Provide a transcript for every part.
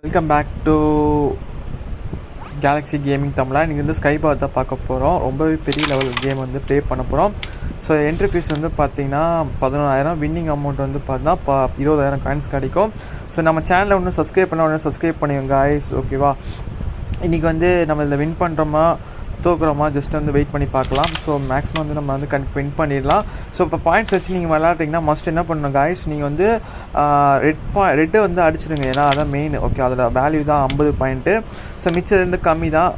Welcome back to Galaxy Gaming தமிழா. இன்றைக்கி வந்து ஸ்கை பாத் தான் பார்க்க போகிறோம். ரொம்பவே பெரிய லெவல் கேம் வந்து ப்ளே பண்ண போகிறோம். ஸோ என்ட்ரி ஃபீஸ் வந்து பார்த்திங்கன்னா 11,000, வின்னிங் அமௌண்ட் வந்து பார்த்தீங்கன்னா 20,000 காயின்ஸ் கிடைக்கும். ஸோ நம்ம சேனலில் ஒன்று சப்ஸ்கிரைப் பண்ண உடனே சப்ஸ்கிரைப் பண்ணிடுங்க காய்ஸ், ஓகேவா? இன்றைக்கி வந்து நம்ம இதில் வின் பண்ணுறோமா தோக்குறோமா ஜஸ்ட் வந்து வெயிட் பண்ணி பார்க்கலாம். ஸோ மேக்ஸிமம் வந்து நம்ம வந்து வின் பண்ணிடலாம். ஸோ இப்போ பாயிண்ட்ஸ் வச்சு நீங்கள் விளாட்றீங்கன்னா மஸ்ட் என்ன பண்ணணும் காய்ஸ், நீங்கள் வந்து ரெட்டை வந்து அடிச்சிடுங்க. ஏன்னா அதான் மெயின். ஓகே, அதோட வேல்யூ தான் 50 பாயிண்ட்டு. ஸோ மிச்சம் ரெண்டு கம்மி தான்.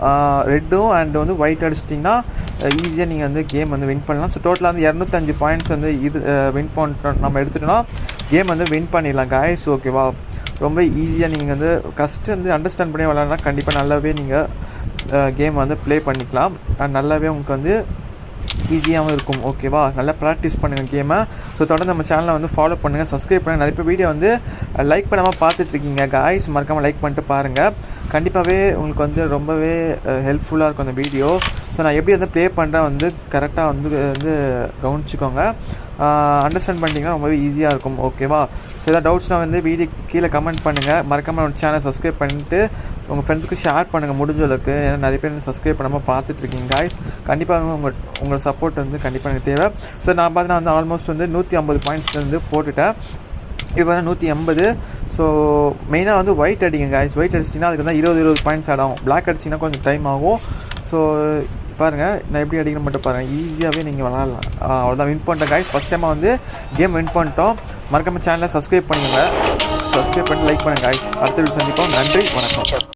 ரெட்டும் அண்ட் வந்து ஒயிட் அடிச்சிட்டிங்கன்னா ஈஸியாக நீங்கள் வந்து கேம் வந்து வின் பண்ணலாம். ஸோ டோட்டலாக வந்து 205 பாயிண்ட்ஸ் வந்து இது வின் பண்ணிட்டோம் நம்ம எடுத்துட்டோன்னா கேம் வந்து வின் பண்ணிடலாம் காய்ஸ், ஓகேவா? ரொம்ப ஈஸியாக நீங்கள் வந்து ஃபஸ்ட்டு வந்து அண்டர்ஸ்டாண்ட் பண்ணி விளாட்னா கண்டிப்பாக நல்லாவே நீங்கள் கேம் வந்து ப்ளே பண்ணிக்கலாம். நல்லாவே உங்களுக்கு வந்து ஈஸியாகவும் இருக்கும், ஓகேவா? நல்லா ப்ராக்டிஸ் பண்ணுங்கள் கேமை. ஸோ தொடர்ந்து நம்ம சேனலை வந்து ஃபாலோ பண்ணுங்கள், சப்ஸ்கிரைப் பண்ணுங்கள். நிறைய பேர் வீடியோ வந்து லைக் பண்ணாமல் பார்த்துட்ருக்கீங்க காய்ஸ், மறக்காமல் லைக் பண்ணிட்டு பாருங்கள். கண்டிப்பாகவே உங்களுக்கு வந்து ரொம்பவே ஹெல்ப்ஃபுல்லாக இருக்கும் அந்த வீடியோ. ஸோ நான் எப்படி வந்து ப்ளே பண்ணுறேன் வந்து கரெக்டாக வந்து கவனிச்சிக்கோங்க. அண்டர்ஸ்டாண்ட் பண்ணிட்டீங்கன்னா ரொம்பவே ஈஸியாக இருக்கும், ஓகேவா? ஸோ ஏதாவது டவுட்ஸ்னால் வந்து வீடியோ கீழே கமெண்ட் பண்ணுங்கள். மறக்காமல் நம்ம சேனலை சப்ஸ்கிரைப் பண்ணிவிட்டு உங்கள் ஃப்ரெண்ட்ஸுக்கு ஷேர் பண்ணுங்கள் முடிஞ்ச அளவுக்கு. ஏன்னா நிறைய பேர் சப்ஸ்கிரைப் பண்ணாமல் பார்த்துட்ருக்கீங்க காய்ஸ். கண்டிப்பாக உங்களோட சப்போர்ட் வந்து கண்டிப்பாக எனக்கு தேவை. ஸோ நான் பார்த்தீங்கன்னா வந்து ஆல்மோஸ்ட் வந்து 150 பாயிண்ட்ஸ் வந்து போட்டுட்டேன். இப்போ வந்து 180. ஸோ மெயினாக வந்து ஒயிட் அடிங்க காய்ஸ். ஒயிட் அடிச்சிட்டிங்கன்னா அதுக்கு வந்து 20 பாயிண்ட்ஸ் ஆட் ஆகும். பிளாக் அடிச்சிங்கன்னா கொஞ்சம் டைம் ஆகும். ஸோ பாருங்கள், நான் எப்படி அடிக்கணும் மட்டும் பாருங்கள். ஈஸியாகவே நீங்கள் விளாட்லாம். அவ்வளோதான், வின் பண்ணிட்டேன் காய்ஸ். ஃபஸ்ட் டைமாக வந்து கேம் வின் பண்ணிட்டோம். மறக்காமல் சேனலை சப்ஸ்கிரைப் பண்ணுங்கள். சப்ஸ்கிரைப் பண்ணி லைக் பண்ணுங்கள் காய்ஸ். அடுத்த வீடியோ சந்திப்போம். நன்றி, வணக்கம்.